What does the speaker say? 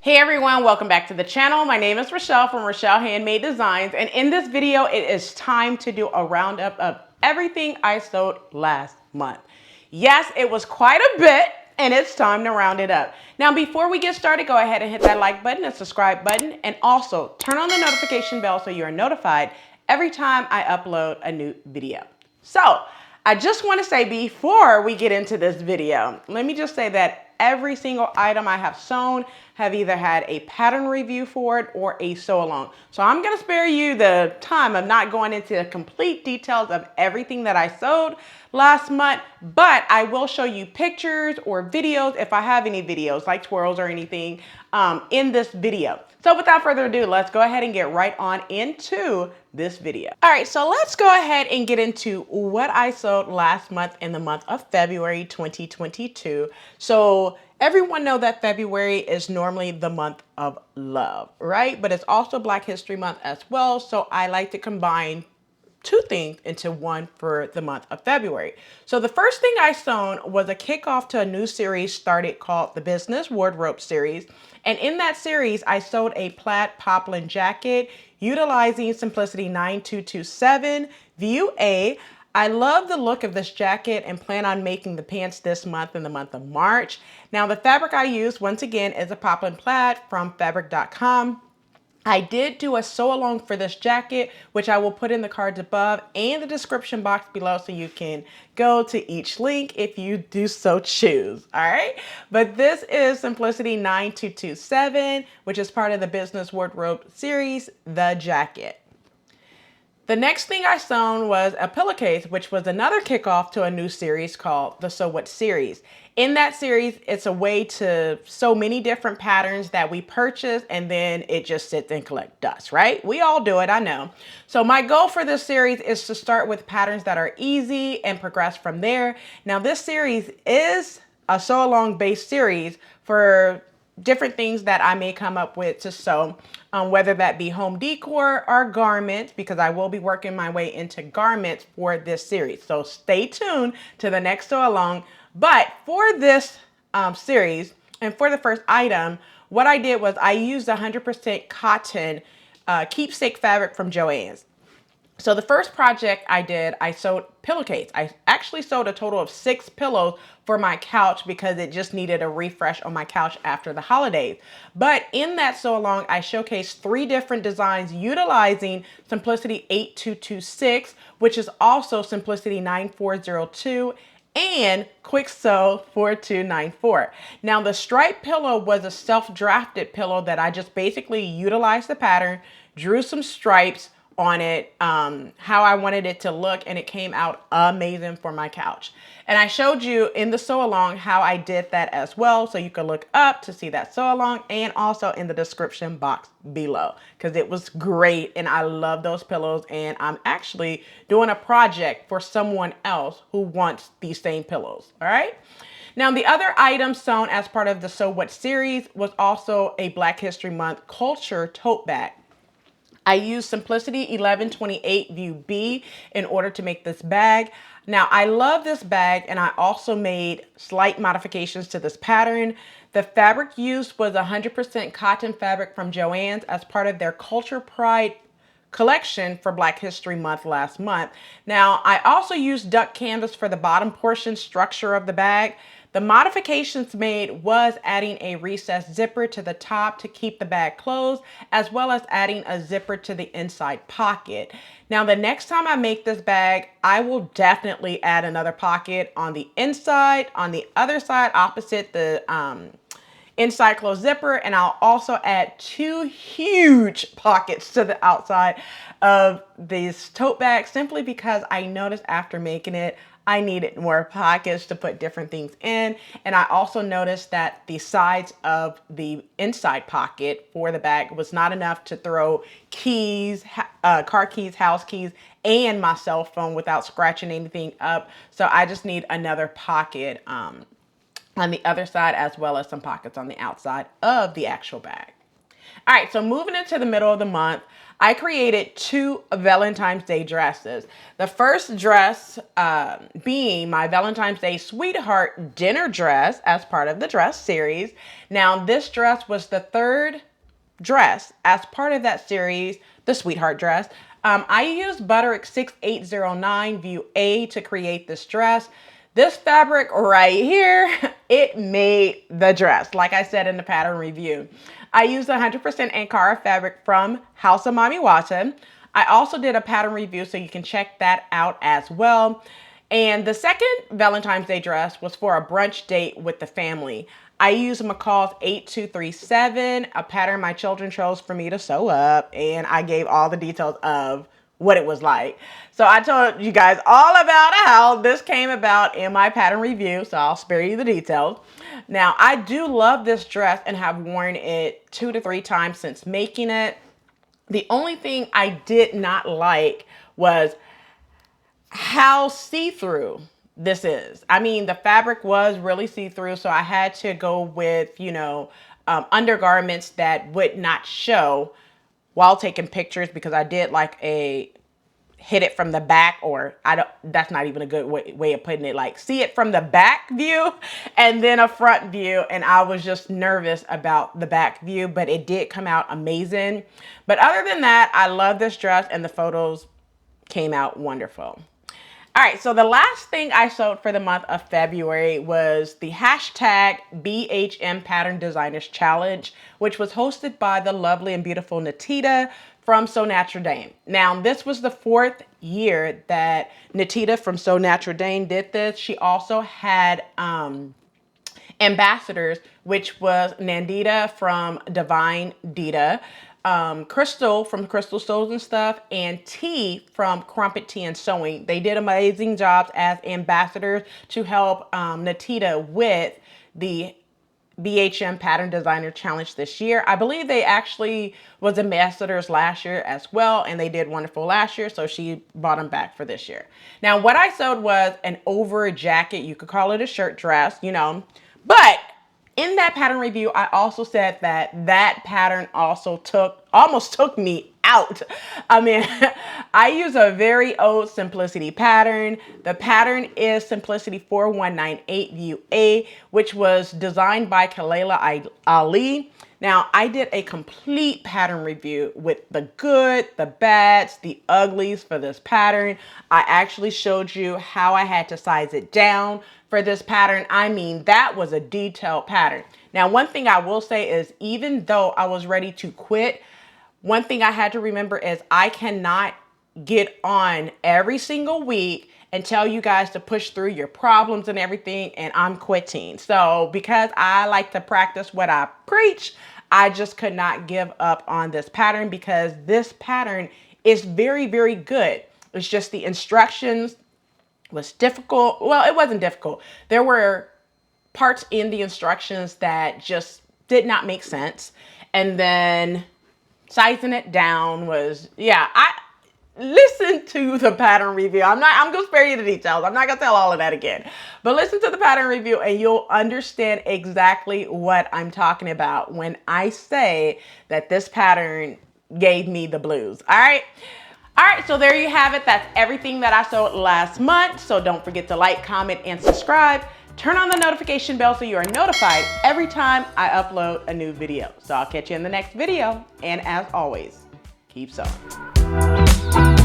Hey everyone, welcome back to the channel. My name is Rochelle from Rochelle.Handmade.Designs, and in this video, it is time to do a roundup of everything I sewed last month. Yes, it was quite a bit, and it's time to round it up. Now, before we get started, go ahead and hit that like button and subscribe button, and also turn on the notification bell so you are notified every time I upload a new video. So, I just want to say before we get into this video, let me just say that every single item I have sewn have either had a pattern review for it or a sew along. So I'm going to spare you the time of not going into the complete details of everything that I sewed last month, but I will show you pictures or videos if I have any videos like twirls or anything in this video. So without further ado, let's go ahead and get right on into this video. All right, so let's go ahead and get into what I sewed last month in the month of February 2022. So everyone know that February is normally the month of love, right? But it's also Black History Month as well. So I like to combine two things into one for the month of February. So the first thing I sewn was a kickoff to a new series started called the Business Wardrobe Series. And in that series, I sewed a plaid poplin jacket utilizing Simplicity 9227 View A. I love the look of this jacket and plan on making the pants this month in the month of March. Now the fabric I used once again is a poplin plaid from fabric.com. I did do a sew along for this jacket, which I will put in the cards above and the description box below so you can go to each link if you do so choose, all right? But this is Simplicity 9227, which is part of the Business Wardrobe series, the jacket. The next thing I sewn was a pillowcase, which was another kickoff to a new series called the Sew What series. In that series, it's a way to sew many different patterns that we purchase and then it just sits and collect dust, right? We all do it, I know. So my goal for this series is to start with patterns that are easy and progress from there. Now this series is a sew along based series for different things that I may come up with to sew, whether that be home decor or garments, because I will be working my way into garments for this series. So stay tuned to the next sew along. But for this series and for the first item, what I did was I used 100% cotton keepsake fabric from Joann's. So the first project I did, I sewed pillowcase. I actually sewed a total of 6 pillows for my couch because it just needed a refresh on my couch after the holidays. But in that sew along, I showcased 3 different designs utilizing Simplicity 8226, which is also Simplicity 9402, and Kwik Sew 4294. Now the striped pillow was a self-drafted pillow that I just basically utilized the pattern, drew some stripes on it, how I wanted it to look, and it came out amazing for my couch. And I showed you in the sew along how I did that as well, so you can look up to see that sew along and also in the description box below because it was great and I love those pillows, and I'm actually doing a project for someone else who wants these same pillows, all right? Now, the other item sewn as part of the Sew What series was also a Black History Month culture tote bag. I used Simplicity 1128 View B in order to make this bag. Now, I love this bag and I also made slight modifications to this pattern. The fabric used was 100% cotton fabric from Joann's as part of their Culture Pride collection for Black History Month last month. Now, I also used duck canvas for the bottom portion structure of the bag. The modifications made was adding a recessed zipper to the top to keep the bag closed, as well as adding a zipper to the inside pocket. Now, the next time I make this bag, I will definitely add another pocket on the inside, on the other side opposite the inside closed zipper, and I'll also add 2 huge pockets to the outside of this tote bag simply because I noticed after making it I needed more pockets to put different things in. And I also noticed that the sides of the inside pocket for the bag was not enough to throw keys, car keys, house keys, and my cell phone without scratching anything up. So I just need another pocket on the other side, as well as some pockets on the outside of the actual bag. All right, so moving into the middle of the month, I created 2 Valentine's Day dresses. The first dress being my Valentine's Day Sweetheart dinner dress as part of the dress series. Now, this dress was the 3rd dress as part of that series, the Sweetheart dress. I used Butterick 6809 View A to create this dress. This fabric right here, it made the dress, like I said in the pattern review. I used 100% Ankara fabric from House of Mami Wata. I also did a pattern review, so you can check that out as well. And the second Valentine's Day dress was for a brunch date with the family. I used McCall's 8237, a pattern my children chose for me to sew up, and I gave all the details of what it was like. So I told you guys all about how this came about in my pattern review, so I'll spare you the details. Now, I do love this dress and have worn it 2 to 3 times since making it. The only thing I did not like was how see-through this is. I mean, the fabric was really see-through, so I had to go with, you know, undergarments that would not show while taking pictures, because I did like a hit it from the back, or that's not even a good way of putting it, like see it from the back view and then a front view, and I was just nervous about the back view, but it did come out amazing. But other than that, I love this dress and the photos came out wonderful. All right, so the last thing I sewed for the month of February was the hashtag BHM Pattern Designers Challenge, which was hosted by the lovely and beautiful Natita from Sew Natural Dame. Now, this was the 4th year that Natita from Sew Natural Dame did this. She also had ambassadors, which was Nandita from Divine Dita, Crystal from Crystal Sews and Stuff, and T from Crumpet Tea and Sewing. They did amazing jobs as ambassadors to help Natita with the BHM Pattern Designer Challenge this year. I believe they actually was ambassadors last year as well, and they did wonderful last year, so she brought them back for this year. Now, what I sewed was an over jacket. You could call it a shirt dress, you know, but in that pattern review, I also said that that pattern also almost took me out. I mean, I use a very old Simplicity pattern. The pattern is Simplicity 4198 View A, which was designed by Kalela Ali. Now, I did a complete pattern review with the good, the bads, the uglies for this pattern. I actually showed you how I had to size it down for this pattern. I mean, that was a detailed pattern. Now, one thing I will say is, even though I was ready to quit, one thing I had to remember is I cannot get on every single week and tell you guys to push through your problems and everything, and I'm quitting. So because I like to practice what I preach, I just could not give up on this pattern, because this pattern is very, very good. It's just the instructions was difficult. Well, it wasn't difficult. There were parts in the instructions that just did not make sense. And then sizing it down was, yeah, I listen to the pattern review. I'm gonna spare you the details. I'm not gonna tell all of that again, but listen to the pattern review and you'll understand exactly what I'm talking about when I say that this pattern gave me the blues. All right. All right, so there you have it. That's everything that I sewed last month. So don't forget to like, comment, and subscribe. Turn on the notification bell so you are notified every time I upload a new video. So I'll catch you in the next video. And as always, keep sewing.